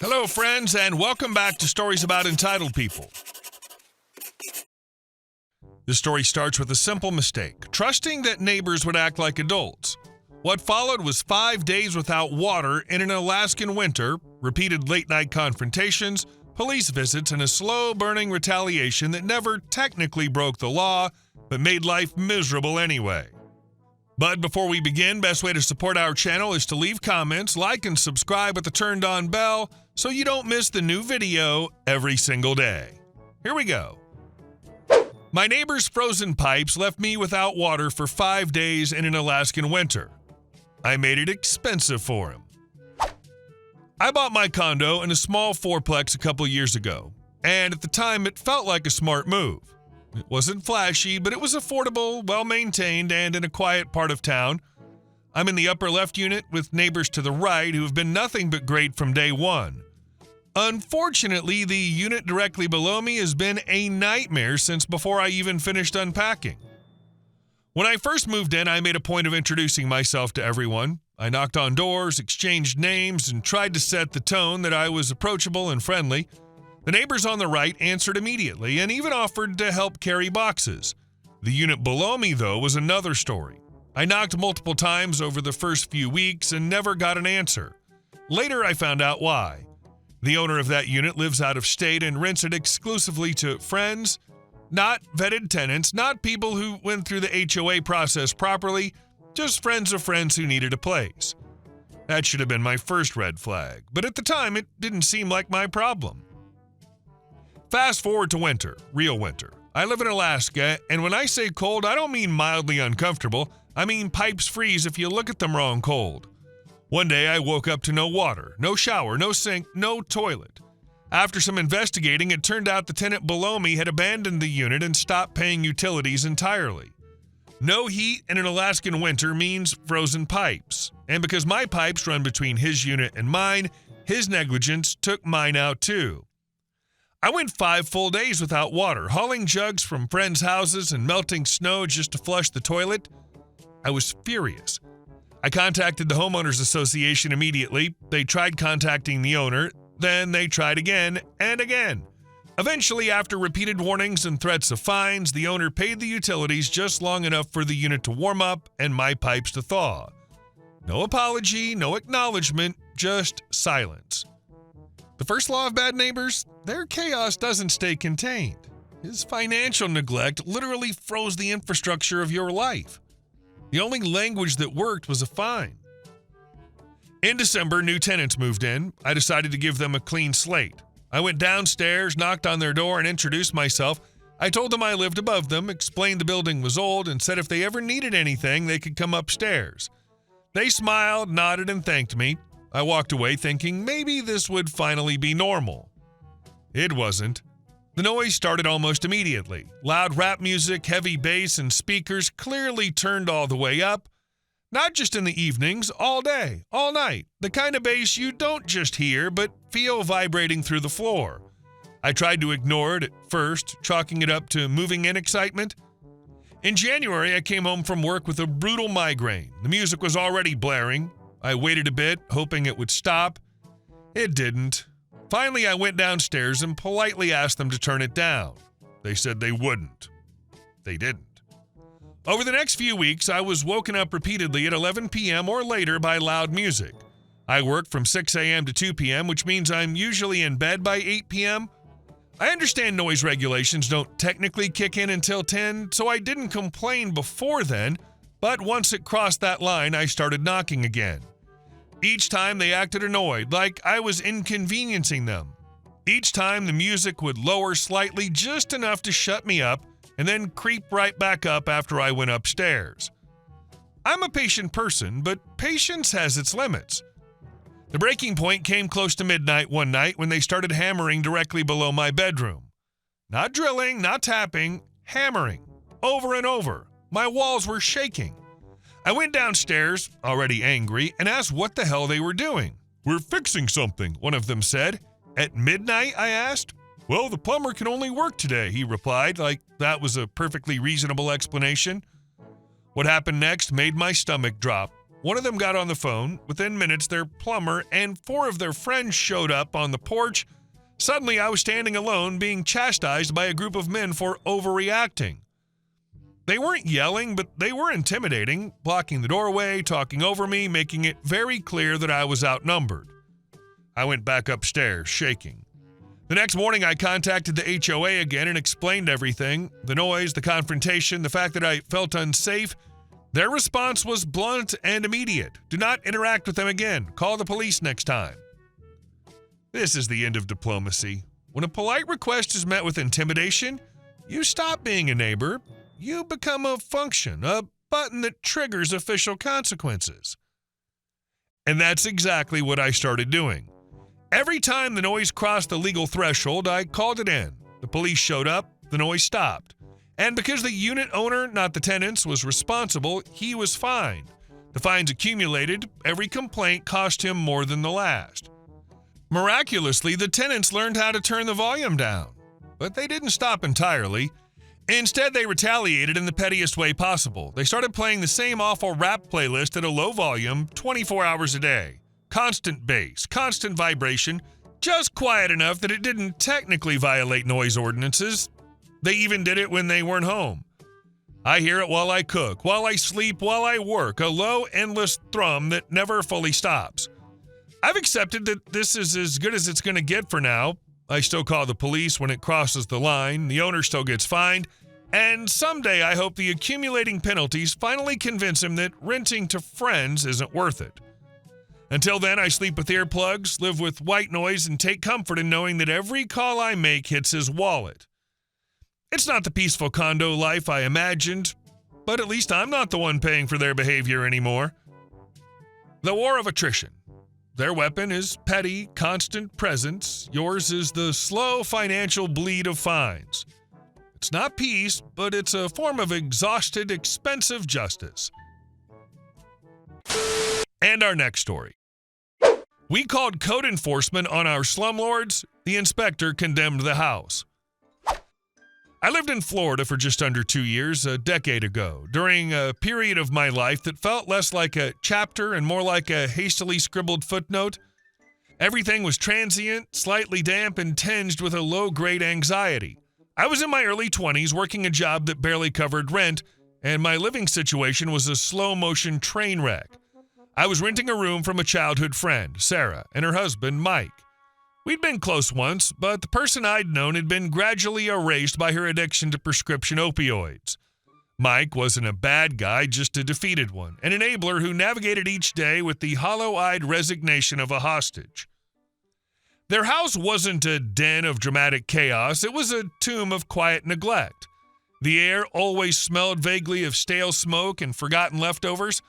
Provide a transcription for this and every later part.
Hello, friends, and welcome back to Stories About Entitled People. This story starts with a simple mistake, trusting that neighbors would act like adults. What followed was 5 days without water in an Alaskan winter, repeated late-night confrontations, police visits, and a slow-burning retaliation that never technically broke the law, but made life miserable anyway. But before we begin, best way to support our channel is to leave comments, like, and subscribe with the turned-on bell so you don't miss the new video every single day. Here we go. My neighbor's frozen pipes left me without water for 5 days in an Alaskan winter. I made it expensive for him. I bought my condo in a small fourplex a couple years ago, and at the time it felt like a smart move. It wasn't flashy, but it was affordable, well-maintained, and in a quiet part of town. I'm in the upper left unit with neighbors to the right who have been nothing but great from day one. Unfortunately, the unit directly below me has been a nightmare since before I even finished unpacking. When I first moved in, I made a point of introducing myself to everyone. I knocked on doors, exchanged names, and tried to set the tone that I was approachable and friendly. The neighbors on the right answered immediately and even offered to help carry boxes. The unit below me, though, was another story. I knocked multiple times over the first few weeks and never got an answer. Later, I found out why. The owner of that unit lives out of state and rents it exclusively to friends, not vetted tenants, not people who went through the HOA process properly, just friends of friends who needed a place. That should have been my first red flag, but at the time it didn't seem like my problem. Fast forward to winter, real winter. I live in Alaska, and when I say cold, I don't mean mildly uncomfortable. I mean pipes freeze if you look at them wrong cold. One day I woke up to no water, no shower, no sink, no toilet. After some investigating, it turned out the tenant below me had abandoned the unit and stopped paying utilities entirely. No heat in an Alaskan winter means frozen pipes. And because my pipes run between his unit and mine, his negligence took mine out too. I went 5 full days without water, hauling jugs from friends' houses and melting snow just to flush the toilet. I was furious. I contacted the homeowners association immediately. They tried contacting the owner, then they tried again and again. Eventually, after repeated warnings and threats of fines, the owner paid the utilities just long enough for the unit to warm up and my pipes to thaw. No apology, no acknowledgement, just silence. The first law of bad neighbors, their chaos doesn't stay contained. His financial neglect literally froze the infrastructure of your life. The only language that worked was a fine. In December, new tenants moved in. I decided to give them a clean slate. I went downstairs, knocked on their door, and introduced myself. I told them I lived above them, explained the building was old, and said if they ever needed anything, they could come upstairs. They smiled, nodded, and thanked me. I walked away thinking maybe this would finally be normal. It wasn't. The noise started almost immediately. Loud rap music, heavy bass, and speakers clearly turned all the way up. Not just in the evenings, all day, all night. The kind of bass you don't just hear, but feel vibrating through the floor. I tried to ignore it at first, chalking it up to moving in excitement. In January, I came home from work with a brutal migraine. The music was already blaring. I waited a bit, hoping it would stop. It didn't. Finally, I went downstairs and politely asked them to turn it down. They said they wouldn't. They didn't. Over the next few weeks, I was woken up repeatedly at 11 p.m. or later by loud music. I work from 6 a.m. to 2 p.m., which means I'm usually in bed by 8 p.m. I understand noise regulations don't technically kick in until 10, so I didn't complain before then, but once it crossed that line, I started knocking again. Each time they acted annoyed, like I was inconveniencing them. Each time the music would lower slightly, just enough to shut me up, and then creep right back up after I went upstairs. I'm a patient person, but patience has its limits. The breaking point came close to midnight one night when they started hammering directly below my bedroom. Not drilling, not tapping, hammering, over and over. My walls were shaking. I went downstairs, already angry, and asked what the hell they were doing. "We're fixing something," one of them said. "At midnight?" I asked. "Well, the plumber can only work today," he replied, like that was a perfectly reasonable explanation. What happened next made my stomach drop. One of them got on the phone. Within minutes, their plumber and 4 of their friends showed up on the porch. Suddenly, I was standing alone, being chastised by a group of men for overreacting. They weren't yelling, but they were intimidating, blocking the doorway, talking over me, making it very clear that I was outnumbered. I went back upstairs, shaking. The next morning, I contacted the HOA again and explained everything, the noise, the confrontation, the fact that I felt unsafe. Their response was blunt and immediate. Do not interact with them again. Call the police next time. This is the end of diplomacy. When a polite request is met with intimidation, you stop being a neighbor. You become a function, a button that triggers official consequences. And that's exactly what I started doing. Every time the noise crossed the legal threshold, I called it in. The police showed up, the noise stopped. And because the unit owner, not the tenants, was responsible, he was fined. The fines accumulated, every complaint cost him more than the last. Miraculously, the tenants learned how to turn the volume down. But they didn't stop entirely. Instead, they retaliated in the pettiest way possible. They started playing the same awful rap playlist at a low volume, 24 hours a day. Constant bass, constant vibration, just quiet enough that it didn't technically violate noise ordinances. They even did it when they weren't home. I hear it while I cook, while I sleep, while I work, a low, endless thrum that never fully stops. I've accepted that this is as good as it's going to get for now. I still call the police when it crosses the line, the owner still gets fined, and someday I hope the accumulating penalties finally convince him that renting to friends isn't worth it. Until then, I sleep with earplugs, live with white noise, and take comfort in knowing that every call I make hits his wallet. It's not the peaceful condo life I imagined, but at least I'm not the one paying for their behavior anymore. The war of attrition. Their weapon is petty, constant presence. Yours is the slow financial bleed of fines. It's not peace, but it's a form of exhausted, expensive justice. And our next story. We called code enforcement on our slumlords. The inspector condemned the house. I lived in Florida for just under 2 years, a decade ago, during a period of my life that felt less like a chapter and more like a hastily scribbled footnote. Everything was transient, slightly damp, and tinged with a low-grade anxiety. I was in my early 20s working a job that barely covered rent, and my living situation was a slow-motion train wreck. I was renting a room from a childhood friend, Sarah, and her husband, Mike. We'd been close once, but the person I'd known had been gradually erased by her addiction to prescription opioids. Mike wasn't a bad guy, just a defeated one, an enabler who navigated each day with the hollow-eyed resignation of a hostage. Their house wasn't a den of dramatic chaos, it was a tomb of quiet neglect. The air always smelled vaguely of stale smoke and forgotten leftovers.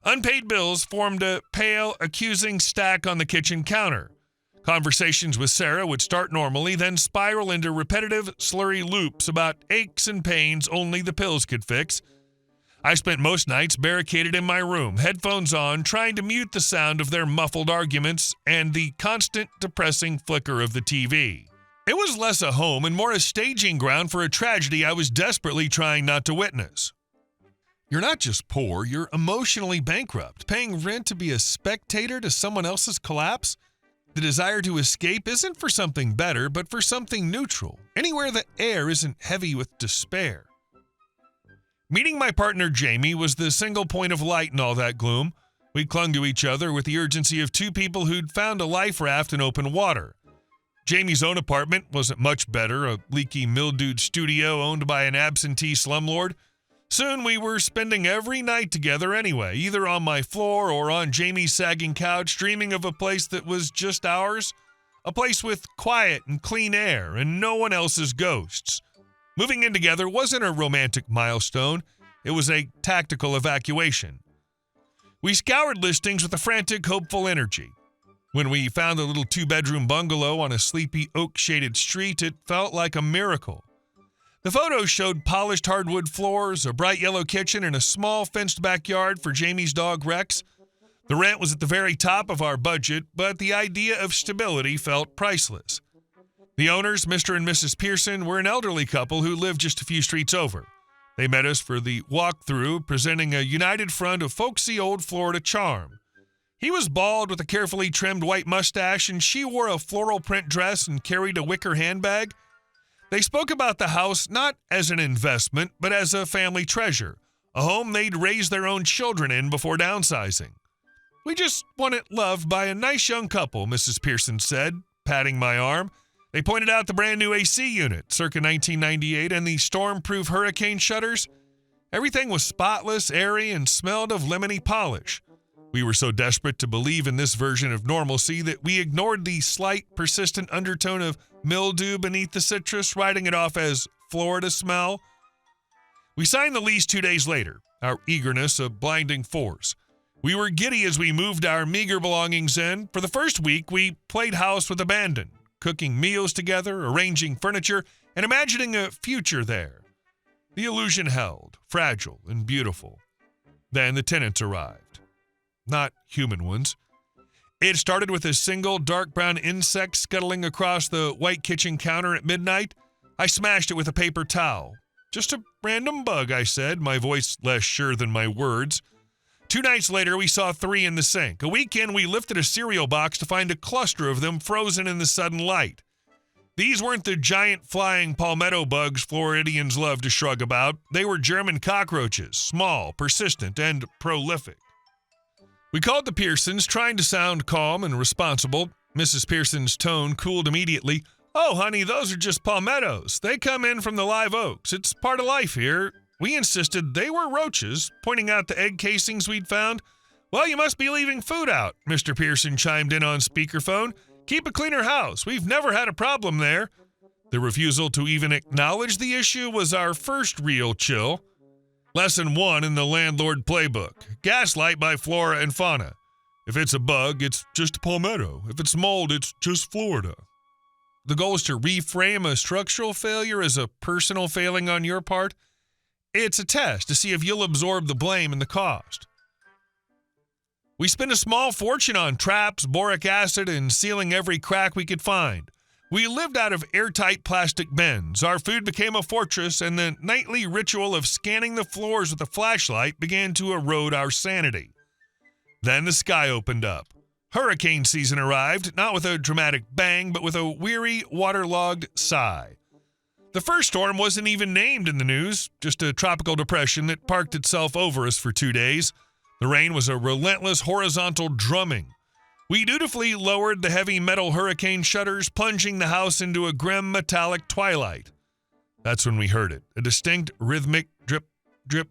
Unpaid bills formed a pale, accusing stack on the kitchen counter. Conversations with Sarah would start normally, then spiral into repetitive, slurry loops about aches and pains only the pills could fix. I spent most nights barricaded in my room, headphones on, trying to mute the sound of their muffled arguments and the constant, depressing flicker of the TV. It was less a home and more a staging ground for a tragedy I was desperately trying not to witness. You're not just poor, you're emotionally bankrupt, paying rent to be a spectator to someone else's collapse. The desire to escape isn't for something better, but for something neutral, anywhere the air isn't heavy with despair. Meeting my partner Jamie was the single point of light in all that gloom. We clung to each other with the urgency of two people who'd found a life raft in open water. Jamie's own apartment wasn't much better, a leaky, mildewed studio owned by an absentee slumlord. Soon we were spending every night together anyway, either on my floor or on Jamie's sagging couch, dreaming of a place that was just ours, a place with quiet and clean air and no one else's ghosts. Moving in together wasn't a romantic milestone, it was a tactical evacuation. We scoured listings with a frantic, hopeful energy. When we found the little 2-bedroom bungalow on a sleepy, oak-shaded street, it felt like a miracle. The photos showed polished hardwood floors, a bright yellow kitchen, and a small fenced backyard for Jamie's dog Rex. The rent was at the very top of our budget, but the idea of stability felt priceless. The owners, Mr. and Mrs. Pearson, were an elderly couple who lived just a few streets over. They met us for the walkthrough, presenting a united front of folksy old Florida charm. He was bald with a carefully trimmed white mustache, and she wore a floral print dress and carried a wicker handbag. They spoke about the house not as an investment, but as a family treasure, a home they'd raise their own children in before downsizing. "We just want it loved by a nice young couple," Mrs. Pearson said, patting my arm. They pointed out the brand new AC unit, circa 1998, and the storm-proof hurricane shutters. Everything was spotless, airy, and smelled of lemony polish. We were so desperate to believe in this version of normalcy that we ignored the slight, persistent undertone of mildew beneath the citrus, writing it off as Florida smell. We signed the lease 2 days later, our eagerness a blinding force. We were giddy as we moved our meager belongings in. For the first week, we played house with abandon, cooking meals together, arranging furniture, and imagining a future there. The illusion held, fragile and beautiful. Then the tenants arrived. Not human ones. It started with a single dark brown insect scuttling across the white kitchen counter at midnight. I smashed it with a paper towel. "Just a random bug," I said, my voice less sure than my words. 2 nights later, we saw 3 in the sink. A week in, we lifted a cereal box to find a cluster of them frozen in the sudden light. These weren't the giant flying palmetto bugs Floridians love to shrug about. They were German cockroaches, small, persistent, and prolific. We called the Pearsons, trying to sound calm and responsible. Mrs. Pearson's tone cooled immediately. "Oh, honey, those are just palmettos. They come in from the live oaks. It's part of life here." We insisted they were roaches, pointing out the egg casings we'd found. "Well, you must be leaving food out," Mr. Pearson chimed in on speakerphone. "Keep a cleaner house. We've never had a problem there." The refusal to even acknowledge the issue was our first real chill. Lesson 1 in the Landlord playbook. Gaslight by flora and fauna. If it's a bug, it's just a palmetto. If it's mold, it's just Florida. The goal is to reframe a structural failure as a personal failing on your part. It's a test to see if you'll absorb the blame and the cost. We spent a small fortune on traps, boric acid, and sealing every crack we could find. We lived out of airtight plastic bins. Our food became a fortress, and the nightly ritual of scanning the floors with a flashlight began to erode our sanity. Then the sky opened up. Hurricane season arrived, not with a dramatic bang, but with a weary, waterlogged sigh. The first storm wasn't even named in the news, just a tropical depression that parked itself over us for 2 days. The rain was a relentless horizontal drumming. We dutifully lowered the heavy metal hurricane shutters, plunging the house into a grim metallic twilight. That's when we heard it, a distinct rhythmic drip, drip,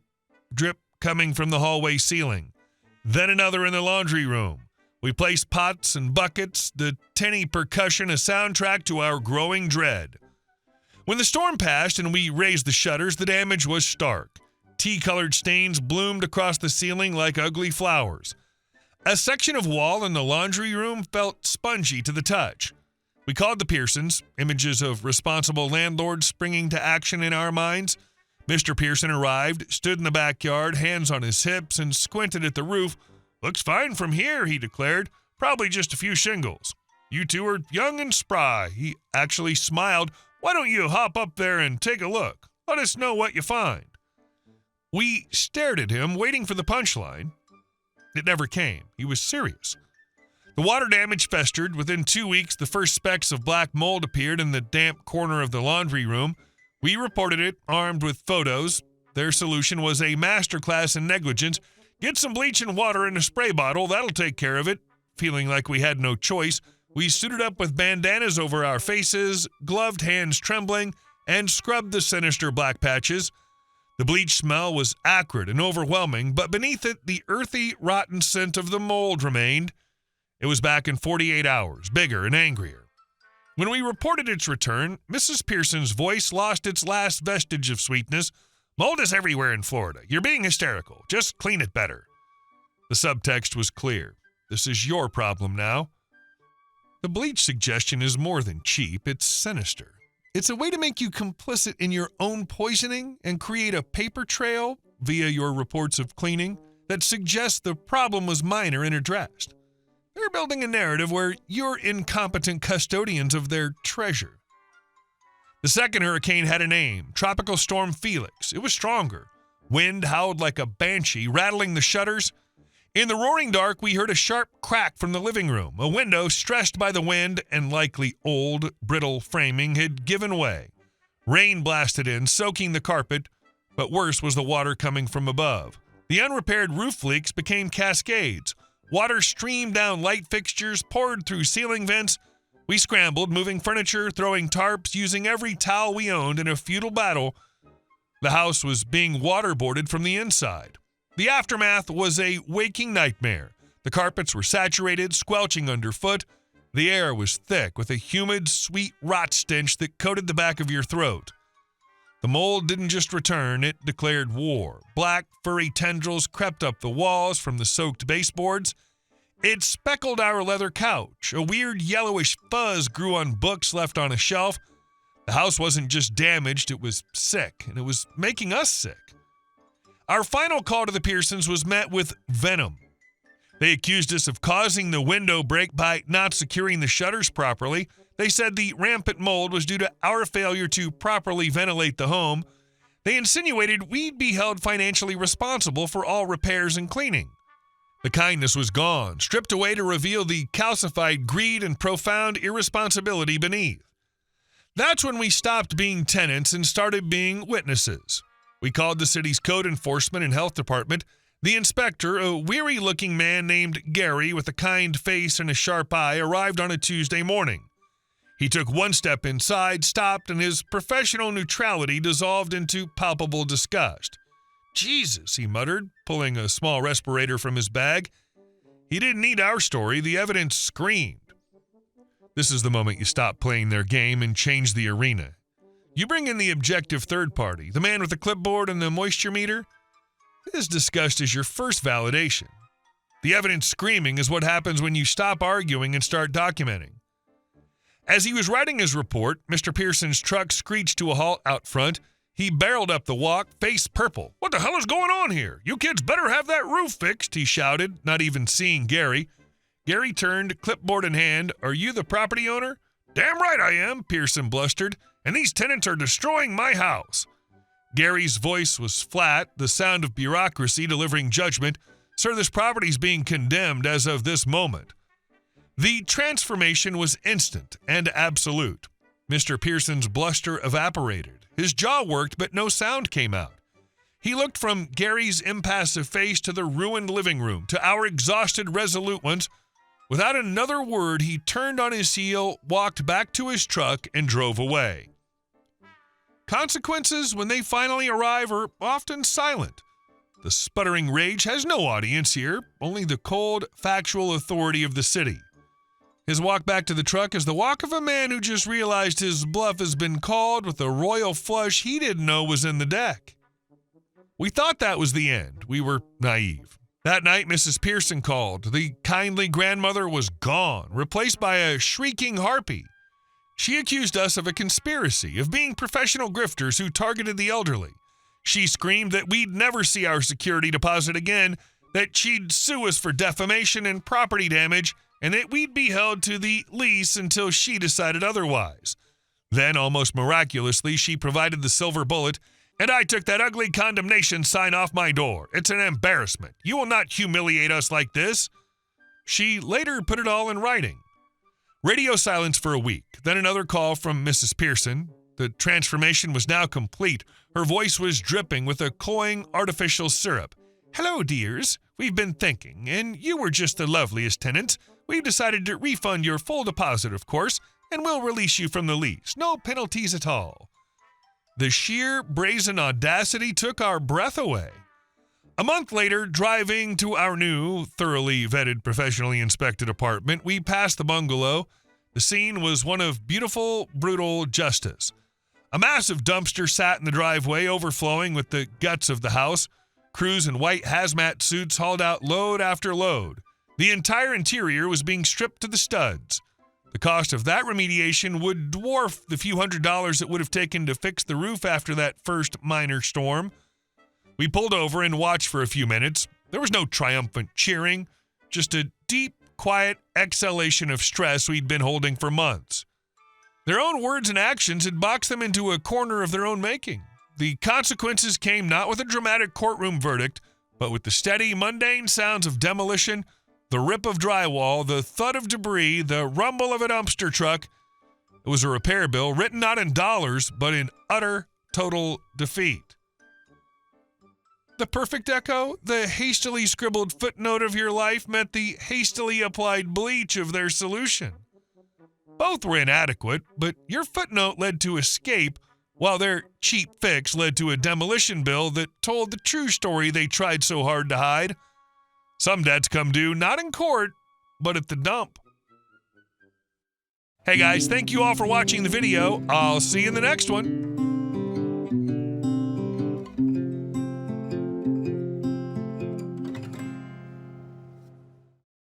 drip coming from the hallway ceiling. Then another in the laundry room. We placed pots and buckets, the tinny percussion a soundtrack to our growing dread. When the storm passed and we raised the shutters, the damage was stark. Tea-colored stains bloomed across the ceiling like ugly flowers. A section of wall in the laundry room felt spongy to the touch. We called the Pearsons, images of responsible landlords springing to action in our minds. Mr. Pearson arrived, stood in the backyard, hands on his hips, and squinted at the roof. "Looks fine from here," he declared. "Probably just a few shingles. You two are young and spry." He actually smiled. "Why don't you hop up there and take a look? Let us know what you find." We stared at him, waiting for the punchline. It never came. He was serious. The water damage festered. Within 2 weeks, the first specks of black mold appeared in the damp corner of the laundry room. We reported it, armed with photos. Their solution was a masterclass in negligence. "Get some bleach and water in a spray bottle. That'll take care of it." Feeling like we had no choice, we suited up with bandanas over our faces, gloved hands trembling, and scrubbed the sinister black patches. The bleach smell was acrid and overwhelming, but beneath it, the earthy, rotten scent of the mold remained. It was back in 48 hours, bigger and angrier. When we reported its return, Mrs. Pearson's voice lost its last vestige of sweetness. "Mold is everywhere in Florida. You're being hysterical. Just clean it better." The subtext was clear. This is your problem now. The bleach suggestion is more than cheap. It's sinister. It's a way to make you complicit in your own poisoning and create a paper trail via your reports of cleaning that suggests the problem was minor and addressed. They're building a narrative where you're incompetent custodians of their treasure. The second hurricane had a name, Tropical Storm Felix. It was stronger. Wind howled like a banshee, rattling the shutters. In the roaring dark, we heard a sharp crack from the living room. A window, stressed by the wind and likely old, brittle framing, had given way. Rain blasted in, soaking the carpet, but worse was the water coming from above. The unrepaired roof leaks became cascades. Water streamed down light fixtures, poured through ceiling vents. We scrambled, moving furniture, throwing tarps, using every towel we owned in a futile battle. The house was being waterboarded from the inside. The aftermath was a waking nightmare. The carpets were saturated, squelching underfoot. The air was thick with a humid, sweet rot stench that coated the back of your throat. The mold didn't just return, it declared war. Black, furry tendrils crept up the walls from the soaked baseboards. It speckled our leather couch. A weird yellowish fuzz grew on books left on a shelf. The house wasn't just damaged, it was sick, and it was making us sick. Our final call to the Pearsons was met with venom. They accused us of causing the window break by not securing the shutters properly. They said the rampant mold was due to our failure to properly ventilate the home. They insinuated we'd be held financially responsible for all repairs and cleaning. The kindness was gone, stripped away to reveal the calcified greed and profound irresponsibility beneath. That's when we stopped being tenants and started being witnesses. We called the city's code enforcement and health department. The inspector, a weary-looking man named Gary with a kind face and a sharp eye, arrived on a Tuesday morning. He took one step inside, stopped, and his professional neutrality dissolved into palpable disgust. "Jesus," he muttered, pulling a small respirator from his bag. He didn't need our story. The evidence screamed. This is the moment you stop playing their game and change the arena. You bring in the objective third party, the man with the clipboard and the moisture meter. His disgust is your first validation. The evidence screaming is what happens when you stop arguing and start documenting. As he was writing his report, Mr. Pearson's truck screeched to a halt out front. He barreled up the walk, face purple. "What the hell is going on here? You kids better have that roof fixed," he shouted, not even seeing Gary. Gary turned, clipboard in hand. "Are you the property owner?" "Damn right I am," Pearson blustered, "and these tenants are destroying my house." Gary's voice was flat, the sound of bureaucracy delivering judgment. "Sir, this property's being condemned as of this moment." The transformation was instant and absolute. Mr. Pearson's bluster evaporated. His jaw worked, but no sound came out. He looked from Gary's impassive face to the ruined living room, to our exhausted, resolute ones. Without another word, he turned on his heel, walked back to his truck, and drove away. Consequences, when they finally arrive, are often silent. The sputtering rage has no audience here, only the cold, factual authority of the city. His walk back to the truck is the walk of a man who just realized his bluff has been called with a royal flush he didn't know was in the deck. We thought that was the end. We were naive. That night, Mrs. Pearson called. The kindly grandmother was gone, replaced by a shrieking harpy. She accused us of a conspiracy, of being professional grifters who targeted the elderly. She screamed that we'd never see our security deposit again, that she'd sue us for defamation and property damage, and that we'd be held to the lease until she decided otherwise. Then, almost miraculously, she provided the silver bullet, and I took that ugly condemnation sign off my door. It's an embarrassment. You will not humiliate us like this. She later put it all in writing. Radio silence for a week, then another call from Mrs. Pearson. The transformation was now complete. Her voice was dripping with a cloying artificial syrup. "Hello, dears. We've been thinking, and you were just the loveliest tenants. We've decided to refund your full deposit, of course, and we'll release you from the lease. No penalties at all." The sheer brazen audacity took our breath away. A month later, driving to our new, thoroughly vetted, professionally inspected apartment, we passed the bungalow. The scene was one of beautiful, brutal justice. A massive dumpster sat in the driveway, overflowing with the guts of the house. Crews in white hazmat suits hauled out load after load. The entire interior was being stripped to the studs. The cost of that remediation would dwarf the few $100s it would have taken to fix the roof after that first minor storm. We pulled over and watched for a few minutes. There was no triumphant cheering, just a deep, quiet exhalation of stress we'd been holding for months. Their own words and actions had boxed them into a corner of their own making. The consequences came not with a dramatic courtroom verdict, but with the steady, mundane sounds of demolition, the rip of drywall, the thud of debris, the rumble of a dumpster truck. It was a repair bill written not in dollars, but in utter, total defeat. The perfect echo, the hastily scribbled footnote of your life, met the hastily applied bleach of their solution. Both were inadequate, but your footnote led to escape, while their cheap fix led to a demolition bill that told the true story they tried so hard to hide. Some debts come due not in court, but at the dump. Hey guys, thank you all for watching the video. I'll see you in the next one.